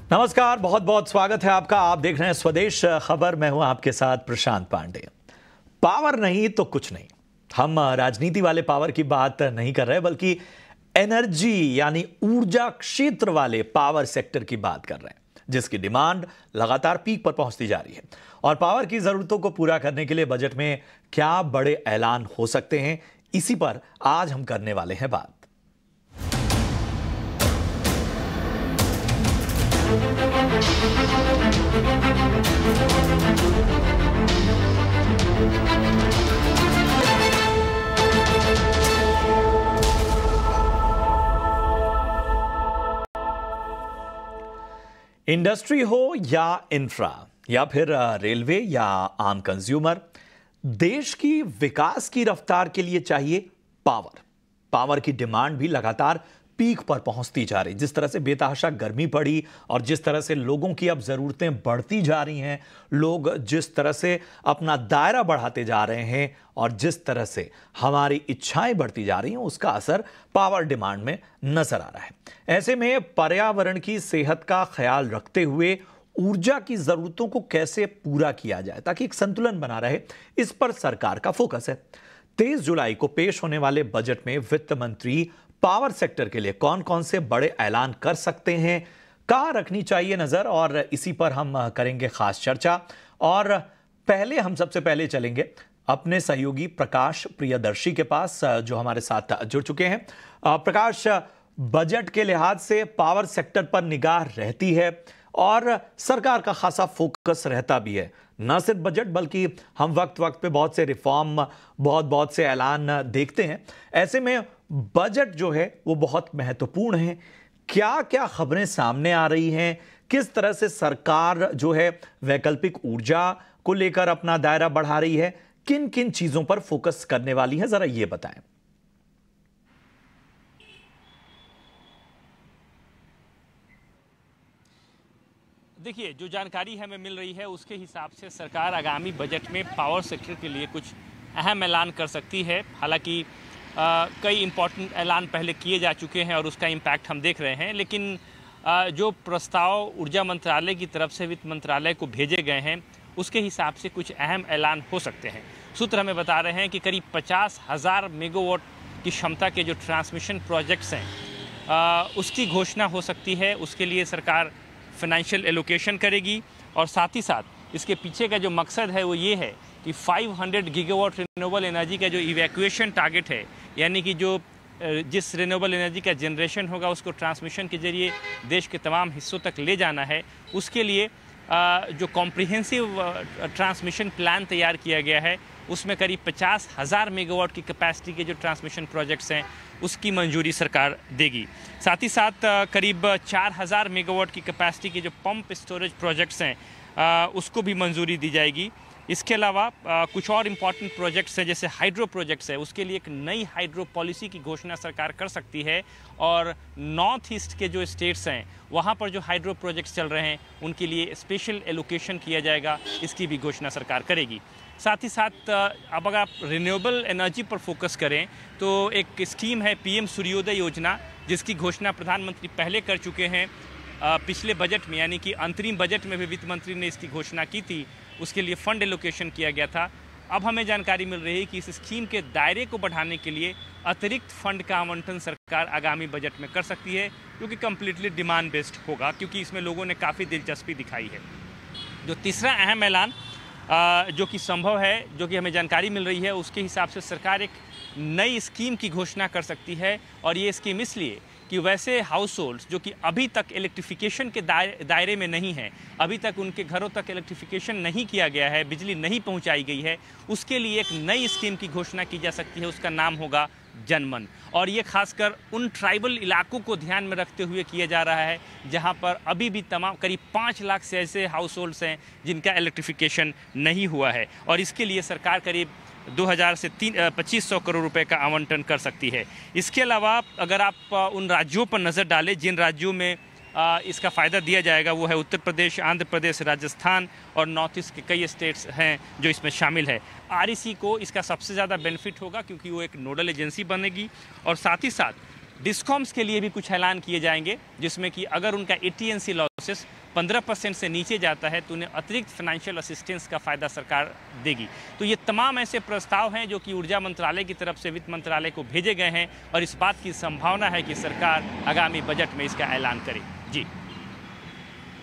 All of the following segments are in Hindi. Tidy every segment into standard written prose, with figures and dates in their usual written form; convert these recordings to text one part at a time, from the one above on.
नमस्कार, बहुत बहुत स्वागत है आपका। आप देख रहे हैं स्वदेश खबर। मैं हूं आपके साथ प्रशांत पांडे। पावर नहीं तो कुछ नहीं। हम राजनीति वाले पावर की बात नहीं कर रहे, बल्कि एनर्जी यानी ऊर्जा क्षेत्र वाले पावर सेक्टर की बात कर रहे हैं, जिसकी डिमांड लगातार पीक पर पहुंचती जा रही है। और पावर की जरूरतों को पूरा करने के लिए बजट में क्या बड़े ऐलान हो सकते हैं, इसी पर आज हम करने वाले हैं बात। इंडस्ट्री हो या इंफ्रा या फिर रेलवे या आम कंज्यूमर, देश की विकास की रफ्तार के लिए चाहिए पावर। पावर की डिमांड भी लगातार पीक पर पहुंचती जा रही। जिस तरह से बेतहाशा गर्मी पड़ी और जिस तरह से लोगों की अब जरूरतें बढ़ती जा रही हैं, लोग जिस तरह से अपना दायरा बढ़ाते जा रहे हैं और जिस तरह से हमारी इच्छाएं बढ़ती जा रही हैं, उसका असर पावर डिमांड में नजर आ रहा है। ऐसे में पर्यावरण की सेहत का ख्याल रखते हुए ऊर्जा की जरूरतों को कैसे पूरा किया जाए ताकि एक संतुलन बना रहे, इस पर सरकार का फोकस है। 23 जुलाई को पेश होने वाले बजट में वित्त मंत्री पावर सेक्टर के लिए कौन कौन से बड़े ऐलान कर सकते हैं, कहां रखनी चाहिए नजर, और इसी पर हम करेंगे खास चर्चा। और हम सबसे पहले चलेंगे अपने सहयोगी प्रकाश प्रियदर्शी के पास, जो हमारे साथ जुड़ चुके हैं। प्रकाश, बजट के लिहाज से पावर सेक्टर पर निगाह रहती है और सरकार का खासा फोकस रहता भी है। न सिर्फ बजट, बल्कि हम वक्त वक्त पे बहुत से रिफॉर्म, बहुत से ऐलान देखते हैं। ऐसे में बजट जो है वो बहुत महत्वपूर्ण है। क्या क्या खबरें सामने आ रही हैं, किस तरह से सरकार जो है वैकल्पिक ऊर्जा को लेकर अपना दायरा बढ़ा रही है, किन किन चीजों पर फोकस करने वाली है, जरा ये बताएं। देखिए, जो जानकारी हमें मिल रही है उसके हिसाब से सरकार आगामी बजट में पावर सेक्टर के लिए कुछ अहम ऐलान कर सकती है। हालांकि कई इम्पोर्टेंट ऐलान पहले किए जा चुके हैं और उसका इम्पैक्ट हम देख रहे हैं, लेकिन जो प्रस्ताव ऊर्जा मंत्रालय की तरफ से वित्त मंत्रालय को भेजे गए हैं उसके हिसाब से कुछ अहम ऐलान हो सकते हैं। सूत्र हमें बता रहे हैं कि करीब 50,000 मेगावाट की क्षमता के जो ट्रांसमिशन प्रोजेक्ट्स हैं उसकी घोषणा हो सकती है। उसके लिए सरकार फाइनेंशियल एलोकेशन करेगी और साथ ही साथ इसके पीछे का जो मकसद है वो ये है कि 500 गीगावाट रिन्यूएबल एनर्जी का जो इवैक्यूएशन टारगेट है, यानी कि जो जिस रिन्यूएबल एनर्जी का जनरेशन होगा उसको ट्रांसमिशन के जरिए देश के तमाम हिस्सों तक ले जाना है। उसके लिए जो कॉम्प्रिहेंसिव ट्रांसमिशन प्लान तैयार किया गया है उसमें करीब 50,000 मेगावाट की कैपेसिटी के जो ट्रांसमिशन प्रोजेक्ट्स हैं उसकी मंजूरी सरकार देगी। साथ ही साथ करीब 4,000 मेगावाट की कैपेसिटी के जो पंप स्टोरेज प्रोजेक्ट्स हैं उसको भी मंजूरी दी जाएगी। इसके अलावा कुछ और इम्पॉर्टेंट प्रोजेक्ट्स हैं, जैसे हाइड्रो प्रोजेक्ट्स है, उसके लिए एक नई हाइड्रो पॉलिसी की घोषणा सरकार कर सकती है और नॉर्थ ईस्ट के जो स्टेट्स हैं वहाँ पर जो हाइड्रो प्रोजेक्ट्स चल रहे हैं उनके लिए स्पेशल एलोकेशन किया जाएगा, इसकी भी घोषणा सरकार करेगी। साथ ही साथ अब अगर आप रिन्यूएबल एनर्जी पर फोकस करें तो एक स्कीम है पीएम सूर्योदय योजना, जिसकी घोषणा प्रधानमंत्री पहले कर चुके हैं पिछले बजट में, यानी कि अंतरिम बजट में भी वित्त मंत्री ने इसकी घोषणा की थी। उसके लिए फंड एलोकेशन किया गया था। अब हमें जानकारी मिल रही है कि इस स्कीम के दायरे को बढ़ाने के लिए अतिरिक्त फंड का आवंटन सरकार आगामी बजट में कर सकती है, जो कि कम्प्लीटली डिमांड बेस्ड होगा, क्योंकि इसमें लोगों ने काफ़ी दिलचस्पी दिखाई है। जो तीसरा अहम ऐलान जो कि संभव है, जो कि हमें जानकारी मिल रही है, उसके हिसाब से सरकार एक नई स्कीम की घोषणा कर सकती है। और ये स्कीम इसलिए कि वैसे हाउस होल्ड्स जो कि अभी तक इलेक्ट्रिफिकेशन के दायरे में नहीं हैं, अभी तक उनके घरों तक इलेक्ट्रिफिकेशन नहीं किया गया है, बिजली नहीं पहुंचाई गई है, उसके लिए एक नई स्कीम की घोषणा की जा सकती है। उसका नाम होगा जनमन, और ये खासकर उन ट्राइबल इलाकों को ध्यान में रखते हुए किया जा रहा है जहां पर अभी भी तमाम करीब 5 लाख से ऐसे हाउस होल्ड्स हैं जिनका इलेक्ट्रिफिकेशन नहीं हुआ है, और इसके लिए सरकार करीब 2000 से 2500 करोड़ रुपए का आवंटन कर सकती है। इसके अलावा अगर आप उन राज्यों पर नज़र डालें जिन राज्यों में इसका फ़ायदा दिया जाएगा, वो है उत्तर प्रदेश, आंध्र प्रदेश, राजस्थान और नॉर्थ ईस्ट के कई स्टेट्स हैं जो इसमें शामिल है। आरईसी को इसका सबसे ज़्यादा बेनिफिट होगा क्योंकि वो एक नोडल एजेंसी बनेगी, और साथ ही साथ डिस्कॉम्स के लिए भी कुछ ऐलान किए जाएंगे जिसमें कि अगर उनका एटीएनसी लॉसेज प्राइसेस 15% से नीचे जाता है तो उन्हें अतिरिक्त फाइनेंशियल असिस्टेंस का फ़ायदा सरकार देगी। तो ये तमाम ऐसे प्रस्ताव हैं जो कि ऊर्जा मंत्रालय की तरफ से वित्त मंत्रालय को भेजे गए हैं और इस बात की संभावना है कि सरकार आगामी बजट में इसका ऐलान करे। जी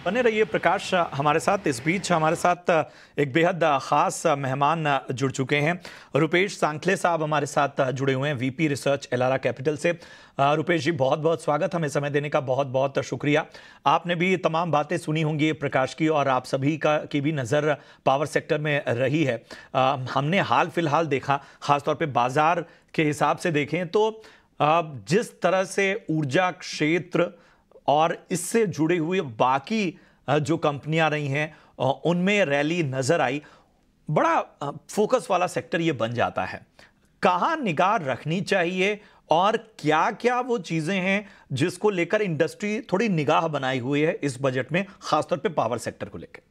बने रहिए प्रकाश हमारे साथ। इस बीच हमारे साथ एक बेहद खास मेहमान जुड़ चुके हैं। रुपेश सांखले साहब हमारे साथ जुड़े हुए हैं, वीपी रिसर्च एलारा कैपिटल से। रुपेश जी, बहुत बहुत स्वागत, हमें समय देने का बहुत बहुत शुक्रिया। आपने भी तमाम बातें सुनी होंगी प्रकाश की, और आप सभी की भी नज़र पावर सेक्टर में रही है। हमने हाल फिलहाल देखा, खासतौर पर बाजार के हिसाब से देखें तो जिस तरह से ऊर्जा क्षेत्र और इससे जुड़े हुए बाकी जो कंपनियां रही हैं उनमें रैली नजर आई। बड़ा फोकस वाला सेक्टर ये बन जाता है। कहां निगाह रखनी चाहिए और क्या क्या वो चीजें हैं जिसको लेकर इंडस्ट्री थोड़ी निगाह बनाई हुई है इस बजट में, खासतौर पे पावर सेक्टर को लेकर?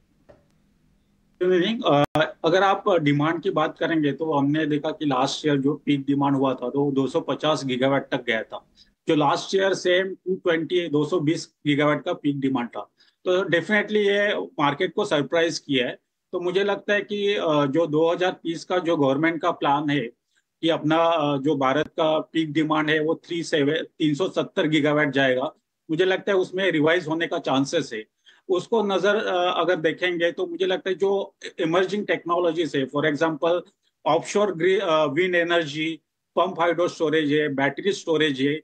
अगर आप डिमांड की बात करेंगे तो हमने देखा कि लास्ट ईयर जो पीक डिमांड हुआ था तो 250 गीगावाट तक गया था, जो लास्ट ईयर सेम 220 गीगावाट का पीक डिमांड था। तो डेफिनेटली ये मार्केट को सरप्राइज किया है। तो मुझे लगता है कि जो 2030 का जो गवर्नमेंट का प्लान है कि अपना जो भारत का पीक डिमांड है वो 370 गीगावाट जाएगा, मुझे लगता है उसमें रिवाइज होने का चांसेस है। उसको नजर अगर देखेंगे तो मुझे लगता है जो इमर्जिंग टेक्नोलॉजीज है, for example offshore wind energy, pump hydro storage है, बैटरी स्टोरेज है,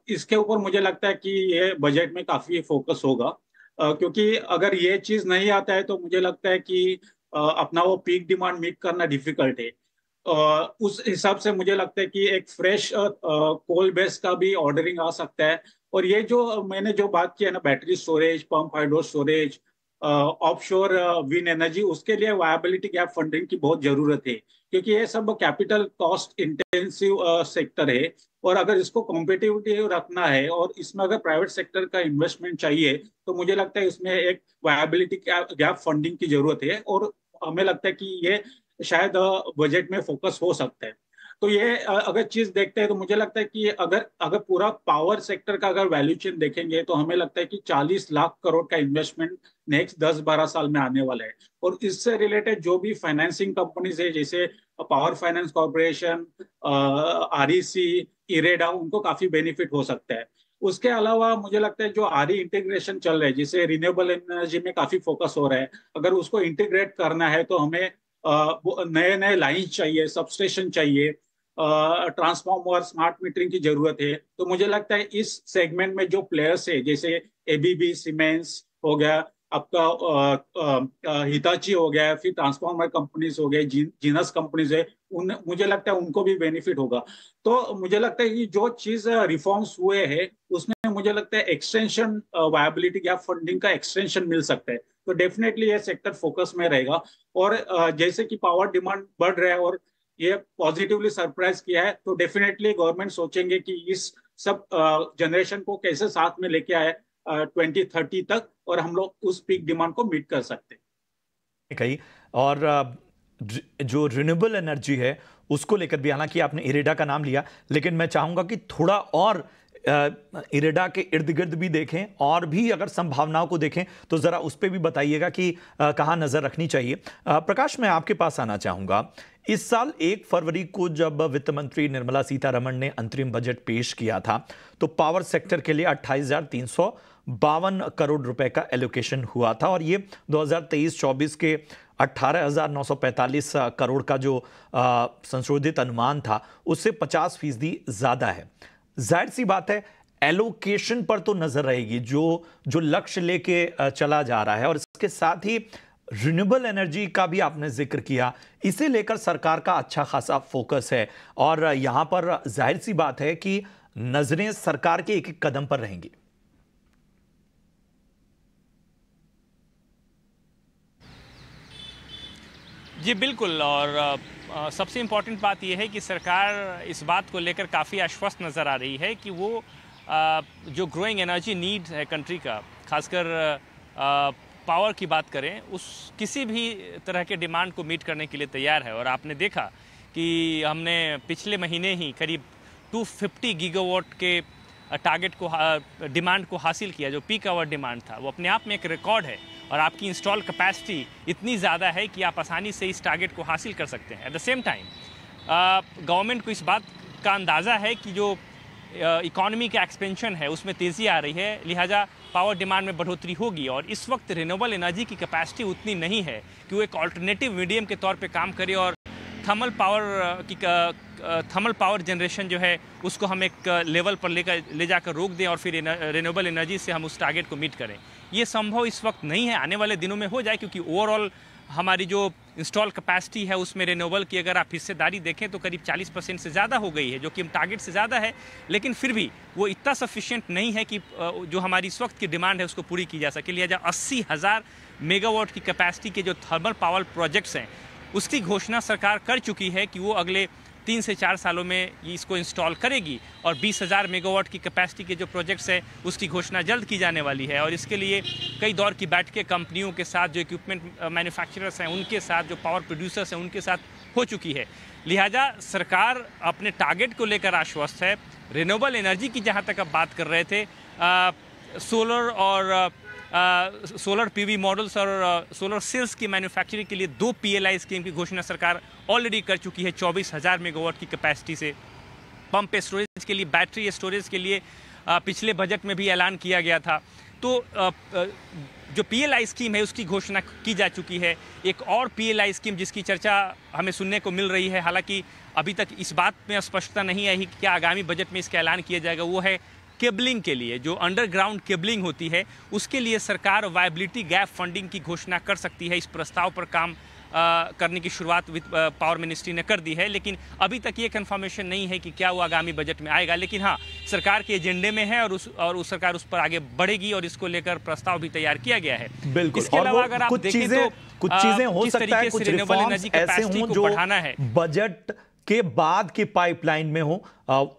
इसके ऊपर मुझे लगता है कि ये बजट में काफी फोकस होगा। क्योंकि अगर ये चीज नहीं आता है तो मुझे लगता है कि अपना वो पीक डिमांड मीट करना डिफिकल्ट है। उस हिसाब से मुझे लगता है कि एक फ्रेश कोल बेस का भी ऑर्डरिंग आ सकता है। और ये जो मैंने जो बात की है ना, battery storage, pump hydro storage, offshore wind energy, उसके लिए वायबिलिटी गैप फंडिंग की बहुत जरूरत है, क्योंकि ये सब कैपिटल कॉस्ट इंटेंसिव सेक्टर है। और अगर इसको कॉम्पिटिटिव रखना है और इसमें अगर प्राइवेट सेक्टर का इन्वेस्टमेंट चाहिए तो मुझे लगता है इसमें एक वायबिलिटी गैप फंडिंग की जरूरत है। और हमें लगता है कि ये शायद बजट में फोकस हो सकता है। तो ये अगर चीज देखते हैं तो मुझे लगता है कि अगर अगर पूरा पावर सेक्टर का अगर वैल्यू चेन देखेंगे तो हमें लगता है कि 40 लाख करोड़ का इन्वेस्टमेंट नेक्स्ट 10-12 साल में आने वाला है। और इससे रिलेटेड जो भी फाइनेंसिंग कंपनीज है, जैसे power finance corporation, REC, IREDA, उनको काफी बेनिफिट हो सकता है। उसके अलावा मुझे लगता है जो आरई इंटीग्रेशन चल रहा है, जिसे रिन्यूएबल एनर्जी में काफी फोकस हो रहा है, अगर उसको इंटीग्रेट करना है तो हमें नए नए लाइन चाहिए, सबस्टेशन चाहिए, ट्रांसफॉर्मर, स्मार्ट मीटरिंग की जरूरत है। तो मुझे लगता है इस सेगमेंट में जो प्लेयर्स है, जैसे एबीबी, सीमेंस हो गया, आपका हिताची हो गया, फिर ट्रांसफॉर्मर कंपनीज हो गए, जीनस कंपनीज है, मुझे लगता है उनको भी बेनिफिट होगा। तो मुझे लगता है कि जो चीज रिफॉर्म्स हुए हैं उसमें मुझे लगता है एक्सटेंशन, वायबिलिटी गैप फंडिंग का एक्सटेंशन मिल सकता है। तो डेफिनेटली ये सेक्टर फोकस में रहेगा। और जैसे कि पावर डिमांड बढ़ रहा है और ये पॉजिटिवली सरप्राइज किया है, तो डेफिनेटली गवर्नमेंट सोचेंगे कि इस सब जनरेशन को कैसे साथ में लेके आए 2030 तक, और हम लोग उस पीक डिमांड को मीट कर सकते हैं। कहीं और जो रिन्यूएबल एनर्जी है उसको लेकर भी, हालांकि आपने इरेडा का नाम लिया, लेकिन मैं चाहूंगा कि थोड़ा और इरेडा के इर्द गिर्द भी देखें और भी अगर संभावनाओं को देखें तो जरा उस पर भी बताइएगा कि कहां नजर रखनी चाहिए। प्रकाश, मैं आपके पास आना चाहूंगा। इस साल 1 फरवरी को जब वित्त मंत्री निर्मला सीतारमण ने अंतरिम बजट पेश किया था तो पावर सेक्टर के लिए 28,352 करोड़ रुपए का एलोकेशन हुआ था, और ये 2023-24 के 18,945 करोड़ का जो संशोधित अनुमान था उससे 50% ज्यादा है। जाहिर सी बात है एलोकेशन पर तो नजर रहेगी, जो लक्ष्य लेके चला जा रहा है, और इसके साथ ही रिन्यूएबल एनर्जी का भी आपने जिक्र किया, इसे लेकर सरकार का अच्छा खासा फोकस है। और यहां पर जाहिर सी बात है कि नजरें सरकार के एक एक कदम पर रहेंगी। जी बिल्कुल। और सबसे इम्पॉर्टेंट बात यह है कि सरकार इस बात को लेकर काफ़ी आश्वस्त नज़र आ रही है कि वो जो ग्रोइंग एनर्जी नीड है कंट्री का, खासकर पावर की बात करें, उस किसी भी तरह के डिमांड को मीट करने के लिए तैयार है। और आपने देखा कि हमने पिछले महीने ही करीब 250 गीगावाट के टारगेट को डिमांड को हासिल किया, जो पीक आवर डिमांड था, वो अपने आप में एक रिकॉर्ड है और आपकी इंस्टॉल कैपेसिटी इतनी ज़्यादा है कि आप आसानी से इस टारगेट को हासिल कर सकते हैं। At the same time government को इस बात का अंदाज़ा है कि जो इकॉनमी का एक्सपेंशन है उसमें तेज़ी आ रही है, लिहाजा पावर डिमांड में बढ़ोतरी होगी और इस वक्त रिन्यूएबल एनर्जी की कैपेसिटी उतनी नहीं है कि वो एक ऑल्टरनेटिव मीडियम के तौर पे काम करे और थर्मल पावर जनरेशन जो है उसको हम एक लेवल पर ले जाकर रोक दें और फिर रिन्यूएबल एनर्जी से हम उस टारगेट को मीट करें। ये संभव इस वक्त नहीं है, आने वाले दिनों में हो जाए, क्योंकि ओवरऑल हमारी जो इंस्टॉल कैपेसिटी है उसमें रिन्यूएबल की अगर आप हिस्सेदारी देखें तो करीब 40% से ज़्यादा हो गई है, जो कि हम टारगेट से ज़्यादा है, लेकिन फिर भी वो इतना सफिशिएंट नहीं है कि जो हमारी इस वक्त की डिमांड है उसको पूरी की जा सके। लिहाजा 80,000 मेगावाट की कैपेसिटी के जो थर्मल पावर प्रोजेक्ट्स हैं उसकी घोषणा सरकार कर चुकी है कि वो अगले 3 से 4 सालों में इसको इंस्टॉल करेगी और 20,000 मेगावाट की कैपेसिटी के जो प्रोजेक्ट्स हैं उसकी घोषणा जल्द की जाने वाली है और इसके लिए कई दौर की बैठकें कंपनियों के साथ, जो इक्विपमेंट मैन्युफैक्चरर्स हैं उनके साथ, जो पावर प्रोड्यूसर्स हैं उनके साथ हो चुकी है। लिहाजा सरकार अपने टारगेट को लेकर आश्वस्त है। रिन्यूएबल एनर्जी की जहाँ तक आप बात कर रहे थे, सोलर पीवी मॉडल्स और सोलर सेल्स की मैन्युफैक्चरिंग के लिए 2 PLI स्कीम की घोषणा सरकार ऑलरेडी कर चुकी है 24,000 मेगावाट की कैपेसिटी से। पंप स्टोरेज के लिए, बैटरी स्टोरेज के लिए पिछले बजट में भी ऐलान किया गया था। तो जो PLI स्कीम है उसकी घोषणा की जा चुकी है। एक और PLI स्कीम जिसकी चर्चा हमें सुनने को मिल रही है, हालांकि अभी तक इस बात में स्पष्टता नहीं आई कि क्या आगामी बजट में इसका ऐलान किया जाएगा, वो है केबलिंग के लिए। जो अंडरग्राउंड केबलिंग होती है उसके लिए सरकार वायबिलिटी गैप फंडिंग की घोषणा कर सकती है। इस प्रस्ताव पर काम करने की शुरुआत पावर मिनिस्ट्री ने कर दी है, लेकिन अभी तक ये कंफर्मेशन नहीं है कि क्या वो आगामी बजट में आएगा। लेकिन हाँ, सरकार के एजेंडे में है और सरकार उस पर आगे बढ़ेगी और इसको लेकर प्रस्ताव भी तैयार किया गया है। बिल्कुल। इसके अलावा अगर आप देखें तो कुछ चीजें हो सकता है, कुछ रिन्यूएबल एनर्जी कैपेसिटी को बढ़ाना है, बजट के बाद की पाइपलाइन में हो,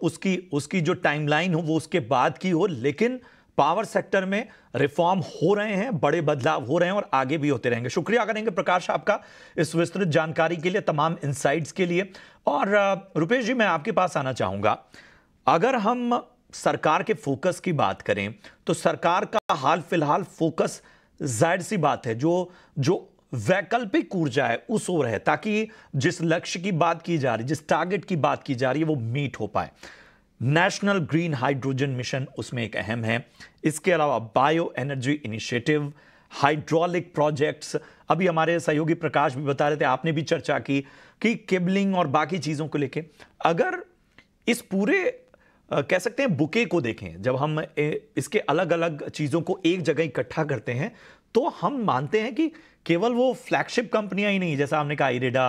उसकी जो टाइमलाइन हो वो उसके बाद की हो, लेकिन पावर सेक्टर में रिफॉर्म हो रहे हैं, बड़े बदलाव हो रहे हैं और आगे भी होते रहेंगे। शुक्रिया करेंगे प्रकाश आपका इस विस्तृत जानकारी के लिए, तमाम इंसाइट्स के लिए। और रुपेश जी, मैं आपके पास आना चाहूंगा। अगर हम सरकार के फोकस की बात करें तो सरकार का हाल फिलहाल फोकस जाहिर सी बात है जो वैकल्पिक ऊर्जा है उस ओर है, ताकि जिस लक्ष्य की बात की जा रही, जिस टारगेट की बात की जा रही है वो मीट हो पाए। नेशनल ग्रीन हाइड्रोजन मिशन उसमें एक अहम है। इसके अलावा bio energy initiative, hydraulic projects, अभी हमारे सहयोगी प्रकाश भी बता रहे थे, आपने भी चर्चा की कि केबलिंग और बाकी चीजों को लेके अगर इस पूरे कह सकते हैं बुके को देखें, जब हम इसके अलग अलग चीजों को एक जगह इकट्ठा करते हैं तो हम मानते हैं कि केवल वो फ्लैगशिप कंपनियां ही नहीं, जैसा हमने कहा इरेडा,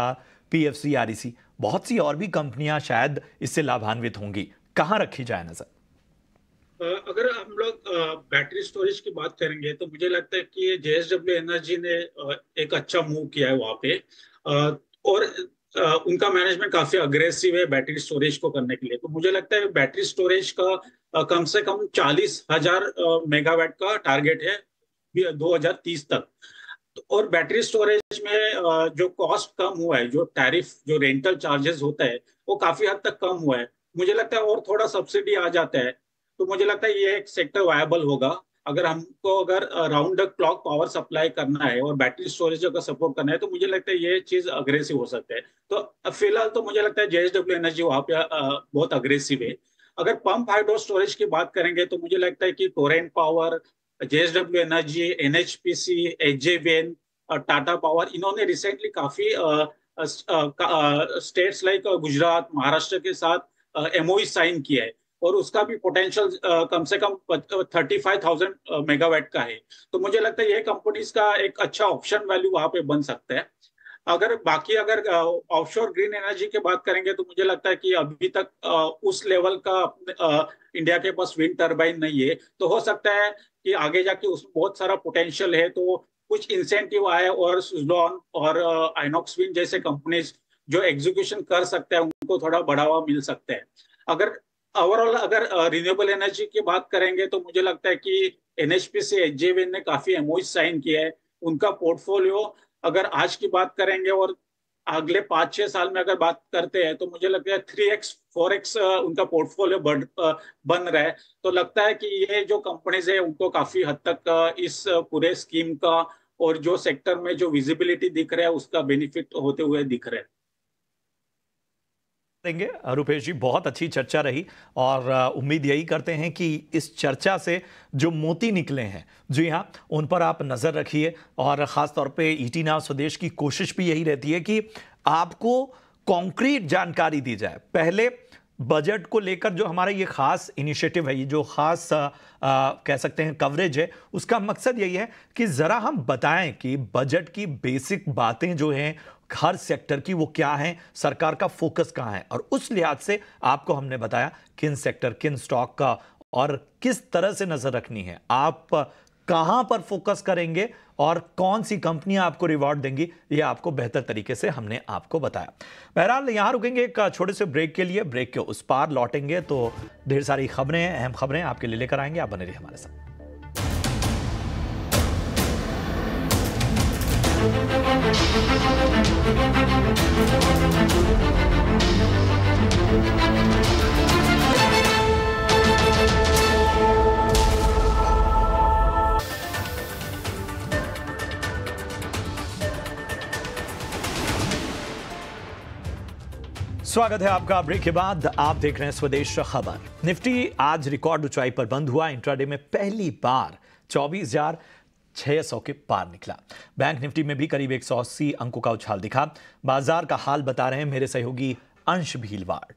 PFC, REC, बहुत सी और भी कंपनियां शायद इससे लाभान्वित होंगी। कहां रखी जाए नजर? अगर हम लोग बैटरी स्टोरेज की बात करेंगे तो मुझे लगता है कि JSW एनर्जी ने एक अच्छा मूव किया है वहां पे, और उनका मैनेजमेंट काफी अग्रेसिव है बैटरी स्टोरेज को करने के लिए। तो मुझे लगता है बैटरी स्टोरेज का कम से कम 40,000 मेगावाट का टारगेट है 2030 तक। और बैटरी स्टोरेज में जो कॉस्ट कम हुआ है, जो टैरिफ, जो रेंटल चार्जेस होता है वो काफी हद तक कम हुआ है। मुझे लगता है और थोड़ा सब्सिडी आ जाता है तो मुझे लगता है ये एक सेक्टर वायबल होगा। अगर round the clock power supply करना है और बैटरी स्टोरेज अगर सपोर्ट करना है तो मुझे लगता है ये चीज अग्रेसिव हो सकता है। तो फिलहाल तो मुझे लगता है JSW एनर्जी वहां पे बहुत अग्रेसिव है। अगर पंप हाइड्रो स्टोरेज की बात करेंगे तो मुझे लगता है कि Torrent power, JSW energy, NHPC, HJVN, Tata power, इन्होंने रिसेंटली काफी स्टेट्स लाइक गुजरात, महाराष्ट्र के साथ MOU साइन किया है और उसका भी पोटेंशियल कम से कम 35,000 मेगावाट का है। तो मुझे लगता है ये कंपनीज का एक अच्छा ऑप्शन वैल्यू वहां पे बन सकता है। अगर ऑफशोर ग्रीन एनर्जी की बात करेंगे तो मुझे लगता है कि अभी तक उस लेवल का इंडिया के पास विंड टर्बाइन नहीं है। तो हो सकता है कि आगे जाके उसमें बहुत सारा पोटेंशियल है, तो कुछ इंसेंटिव आए और सुजलॉन और आइनॉक्स विंड जैसे कंपनीज जो एग्जीक्यूशन कर सकते हैं उनको थोड़ा बढ़ावा मिल सकता है। अगर रिन्यूएबल एनर्जी की बात करेंगे तो मुझे लगता है कि NHPC, HJVN ने काफी MOU साइन किया है। उनका पोर्टफोलियो अगर आज की बात करेंगे और अगले 5-6 साल में अगर बात करते हैं तो मुझे लगता है 3x 4x उनका पोर्टफोलियो बन रहा है। तो लगता है कि ये जो कंपनीज है उनको काफी हद तक इस पूरे स्कीम का और जो सेक्टर में जो विजिबिलिटी दिख रहा है उसका बेनिफिट होते हुए दिख रहा है। देंगे रुपेश जी, बहुत अच्छी चर्चा रही और उम्मीद यही करते हैं कि इस चर्चा से जो मोती निकले हैं, जी हाँ, उन पर आप नजर रखिए। और खास तौर पे ईटी नाउ स्वदेश की कोशिश भी यही रहती है कि आपको कॉन्क्रीट जानकारी दी जाए। पहले बजट को लेकर जो हमारा ये खास इनिशिएटिव है, ये जो खास कह सकते हैं कवरेज है, उसका मकसद यही है कि जरा हम बताएं कि बजट की बेसिक बातें जो हैं हर सेक्टर की वो क्या है, सरकार का फोकस कहां है, और उस लिहाज से आपको हमने बताया किन सेक्टर, किन स्टॉक का और किस तरह से नजर रखनी है, आप कहां पर फोकस करेंगे और कौन सी कंपनियां आपको रिवॉर्ड देंगी, ये आपको बेहतर तरीके से हमने आपको बताया। बहरहाल यहां रुकेंगे एक छोटे से ब्रेक के लिए, ब्रेक के उस पार लौटेंगे तो ढेर सारी खबरें, अहम खबरें आपके लिए लेकर आएंगे। आप बने रहिए हमारे साथ। स्वागत है आपका ब्रेक के बाद। आप देख रहे हैं स्वदेश खबर। निफ्टी आज रिकॉर्ड ऊंचाई पर बंद हुआ। इंट्राडे में पहली बार 24,600 के पार निकला। बैंक निफ्टी में भी करीब 180 अंकों का उछाल दिखा। बाजार का हाल बता रहे हैं मेरे सहयोगी अंश भीलवाड़।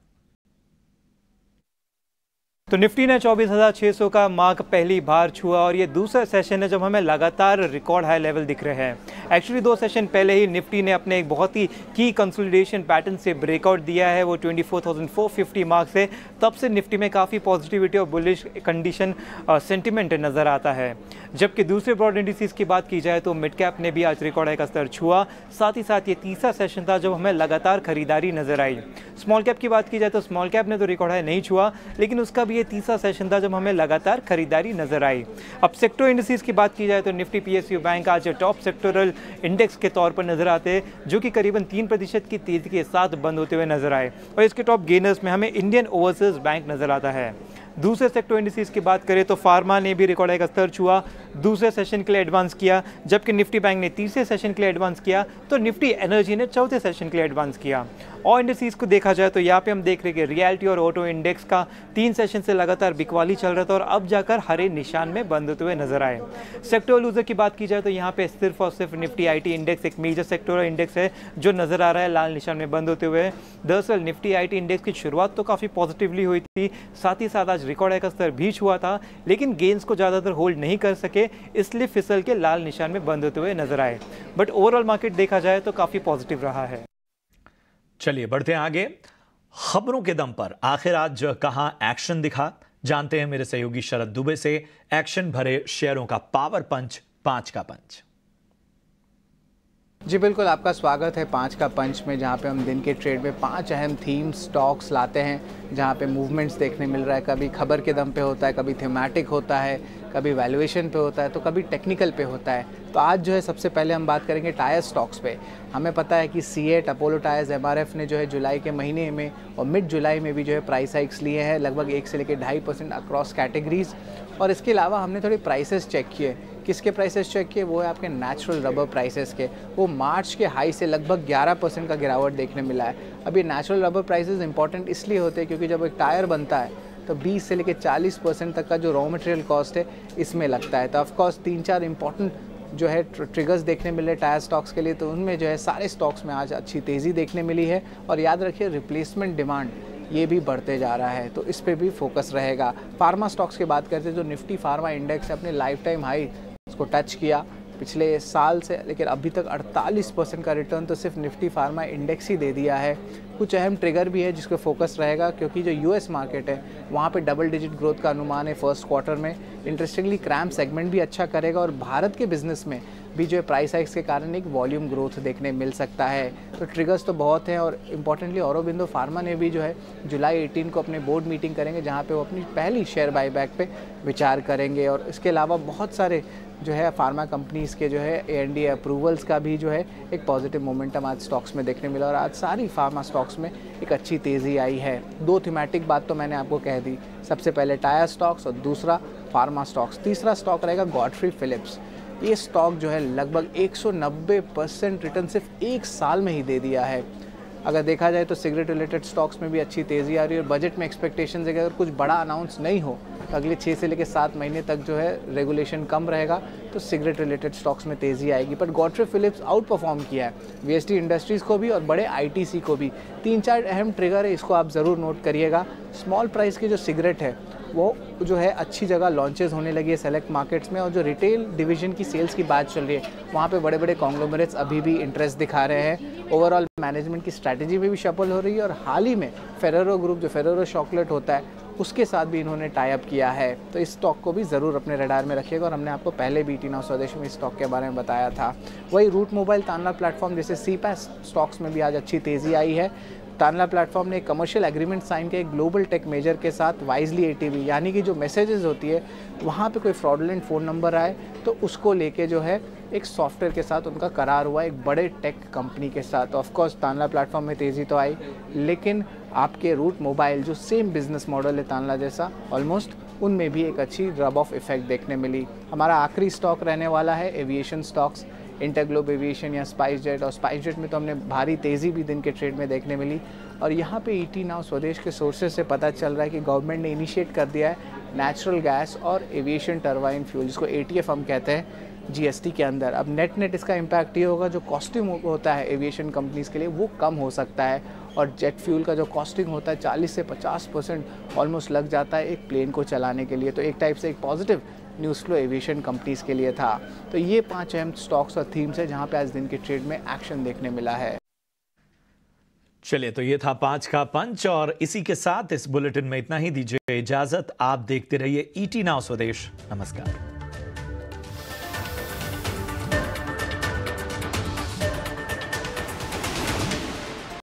तो निफ्टी ने 24,600 का मार्क पहली बार छुआ और ये दूसरा सेशन है जब हमें लगातार रिकॉर्ड हाई लेवल दिख रहे हैं। एक्चुअली 2 सेशन पहले ही निफ्टी ने अपने एक बहुत ही की कंसोलिडेशन पैटर्न से ब्रेकआउट दिया है, वो 24,450 मार्क से। तब से निफ्टी में काफ़ी पॉजिटिविटी और बुलिश कंडीशन सेंटिमेंट नज़र आता है। जबकि दूसरे ब्रॉड इंडिसेस की बात की जाए तो मिड कैप ने भी आज रिकॉर्ड हाई का स्तर छुआ। साथ ही साथ ये तीसरा सेशन था जब हमें लगातार खरीदारी नजर आई। स्मॉल कैप की बात की जाए तो स्मॉल कैप ने तो रिकॉर्ड हाई नहीं छुआ, लेकिन उसका भी ये तीसरा सेशन था जब हमें लगातार खरीदारी नजर आई। अब सेक्टर इंडिसेस की बात की जाए तो निफ्टी पीएसयू बैंक आज टॉप सेक्टोरल इंडेक्स के तौर पर नजर आते हैं, जो कि करीबन 3% की तेजी के साथ बंद होते हुए नजर आए। और इसके टॉप गेनर्स में हमें इंडियन ओवरसीज बैंक नजर आता है। दूसरे सेक्टर इंडिसेस की बात करें तो फार्मा ने भी रिकॉर्ड हाई का स्तर छुआ, दूसरे सेशन के लिए एडवांस किया। जबकि निफ्टी बैंक ने तीसरे सेशन के लिए एडवांस किया तो निफ्टी एनर्जी ने चौथे सेशन के लिए एडवांस किया। और इंडिसेस को देखा जाए तो यहाँ पे हम देख रहे हैं कि रियलिटी और ऑटो इंडेक्स का 3 सेशन से लगातार बिकवाली चल रहा था और अब जाकर हरे निशान में बंद होते हुए नजर आए। सेक्टर लूजर की बात की जाए तो यहाँ पे सिर्फ और सिर्फ निफ्टी आईटी इंडेक्स एक मेजर सेक्टर इंडेक्स है जो नजर आ रहा है लाल निशान में बंद होते हुए। दरअसल निफ्टी आईटी इंडेक्स की शुरुआत तो काफी पॉजिटिवली हुई थी, साथ ही साथ आज रिकॉर्ड हाई का स्तर भी छुआ था, लेकिन गेंस को ज्यादातर होल्ड नहीं कर सके, इसलिए फिसल के लाल निशान में बंद होते हुए नजर आए। बट ओवरऑल मार्केट देखा जाए तो काफी पॉजिटिव रहा है। चलिए बढ़ते हैं आगे। खबरों के दम पर आखिर आज कहां एक्शन दिखा, जानते हैं मेरे सहयोगी शरद दुबे से। एक्शन भरे शेयरों का पावर पंच, 5 का पंच। जी बिल्कुल, आपका स्वागत है 5 का पंच में, जहाँ पे हम दिन के ट्रेड में 5 अहम थीम स्टॉक्स लाते हैं, जहाँ पे मूवमेंट्स देखने मिल रहा है। कभी खबर के दम पे होता है, कभी थीमेटिक होता है, कभी वैल्यूएशन पे होता है, तो कभी टेक्निकल पे होता है। तो आज जो है सबसे पहले हम बात करेंगे टायर स्टॉक्स पे। हमें पता है कि सीएट, अपोलो टायर्स, एमआरएफ ने जो है जुलाई के महीने में और मिड जुलाई में भी जो है प्राइस हाइक्स लिए हैं, लगभग 1 से लेकर 2.5% अक्रॉस कैटेगरीज। और इसके अलावा हमने थोड़ी प्राइसेस चेक किए। किसके प्राइसेस चेक किए? वो है आपके नेचुरल रबर प्राइसेस के। वो मार्च के हाई से लगभग 11% का गिरावट देखने मिला है। अब ये नेचुरल रबर प्राइसेस इंपॉर्टेंट इसलिए होते हैं क्योंकि जब एक टायर बनता है तो 20 से लेकर 40% तक का जो रॉ मटेरियल कॉस्ट है इसमें लगता है। तो ऑफकोर्स 3-4 इंपॉर्टेंट जो है ट्रिगर्स देखने मिले टायर स्टॉक्स के लिए, तो उनमें जो है सारे स्टॉक्स में आज अच्छी तेज़ी देखने मिली है। और याद रखिए रिप्लेसमेंट डिमांड ये भी बढ़ते जा रहा है, तो इस पे भी फोकस रहेगा। फार्मा स्टॉक्स की बात करते हैं तो निफ्टी फार्मा इंडेक्स अपने लाइफ टाइम हाई उसको टच किया पिछले साल से, लेकिन अभी तक 48% का रिटर्न तो सिर्फ निफ्टी फार्मा इंडेक्स ही दे दिया है। कुछ अहम ट्रिगर भी है जिसको फोकस रहेगा, क्योंकि जो यूएस मार्केट है वहाँ पे डबल डिजिट ग्रोथ का अनुमान है फर्स्ट क्वार्टर में, इंटरेस्टिंगली क्रैम सेगमेंट भी अच्छा करेगा और भारत के बिजनेस में भी जो है प्राइस हाइक्स के कारण एक वॉल्यूम ग्रोथ देखने मिल सकता है। तो ट्रिगर्स तो बहुत हैं और इम्पॉर्टेंटली औरोबिंदो फार्मा ने भी जो है जुलाई 18 को अपने बोर्ड मीटिंग करेंगे जहाँ पे वो अपनी पहली शेयर बाईबैक पे विचार करेंगे। और इसके अलावा बहुत सारे जो है फार्मा कंपनीज़ के जो है ANDA अप्रूवल्स का भी जो है एक पॉजिटिव मोमेंटम आज स्टॉक्स में देखने मिला और आज सारी फार्मा स्टॉक्स में एक अच्छी तेज़ी आई है। दो थीमेटिक बात तो मैंने आपको कह दी, सबसे पहले टायर स्टॉक्स और दूसरा फार्मा स्टॉक्स। तीसरा स्टॉक रहेगा गॉडफ्री फिलिप्स। ये स्टॉक जो है लगभग 190% रिटर्न सिर्फ एक साल में ही दे दिया है। अगर देखा जाए तो सिगरेट रिलेटेड स्टॉक्स में भी अच्छी तेज़ी आ रही है और बजट में एक्सपेक्टेशन है कि अगर कुछ बड़ा अनाउंस नहीं हो तो अगले 6 से लेकर 7 महीने तक जो है रेगुलेशन कम रहेगा तो सिगरेट रिलेटेड स्टॉक्स में तेज़ी आएगी। पर गॉडफ्री फिलिप्स आउट परफॉर्म किया है VST इंडस्ट्रीज़ को भी और बड़े ITC को भी। 3-4 अहम ट्रिगर है, इसको आप ज़रूर नोट करिएगा। स्मॉल प्राइस की जो सिगरेट है वो जो है अच्छी जगह लॉन्चेस होने लगी है सेलेक्ट मार्केट्स में और जो रिटेल डिवीजन की सेल्स की बात चल रही है वहाँ पे बड़े बड़े कॉन्ग्लोमरेट्स अभी भी इंटरेस्ट दिखा रहे हैं। ओवरऑल मैनेजमेंट की स्ट्रैटेजी में भी शफल हो रही है और हाल ही में फेरेरो ग्रुप जो फेरेरो चॉकलेट होता है उसके साथ भी इन्होंने टाई अप किया है। तो इस स्टॉक को भी ज़रूर अपने रडार में रखिएगा और हमने आपको पहले भी ईटी नाउ स्वदेश में इस स्टॉक के बारे में बताया था। वही रूट मोबाइल, तानला प्लेटफॉर्म जैसे CPaaS स्टॉक्स में भी आज अच्छी तेज़ी आई है। तानला प्लेटफॉर्म ने एक कमर्शियल एग्रीमेंट साइन किया एक ग्लोबल टेक मेजर के साथ वाइजली ATV, यानी कि जो मैसेजेस होती है वहाँ पे कोई फ्रॉडुलेंट फ़ोन नंबर आए तो उसको लेके जो है एक सॉफ्टवेयर के साथ उनका करार हुआ एक बड़े टेक कंपनी के साथ। ऑफ कोर्स तानला प्लेटफॉर्म में तेज़ी तो आई, लेकिन आपके रूट मोबाइल जो सेम बिजनेस मॉडल है तानला जैसा ऑलमोस्ट, उनमें भी एक अच्छी रब ऑफ इफेक्ट देखने मिली। हमारा आखिरी स्टॉक रहने वाला है एविएशन स्टॉक्स, इंटरग्लोब एविएशन या स्पाइस जेट। और स्पाइस जेट में तो हमने भारी तेज़ी भी दिन के ट्रेड में देखने मिली और यहाँ पे ईटी नाउ स्वदेश के सोर्सेज से पता चल रहा है कि गवर्नमेंट ने इनिशिएट कर दिया है नेचुरल गैस और एविएशन टरबाइन फ्यूल, जिसको ATF हम कहते हैं, GST के अंदर। अब नेट इसका इम्पैक्ट ये होगा जो कॉस्टिंग होता है एविएशन कंपनीज़ के लिए वो कम हो सकता है और जेट फ्यूल का जो कॉस्टिंग होता है 40 से 50% ऑलमोस्ट लग जाता है एक प्लेन को चलाने के लिए। तो एक टाइप से एक positive news flow aviation companies के लिए था। तो ये 5 अहम स्टॉक्स और थीम्स है जहाँ पे आज दिन के ट्रेड में एक्शन देखने मिला है। चलिए, तो ये था 5 का पंच और इसी के साथ इस बुलेटिन में इतना ही। दीजिए इजाजत, आप देखते रहिए ईटी नाउ स्वदेश। नमस्कार।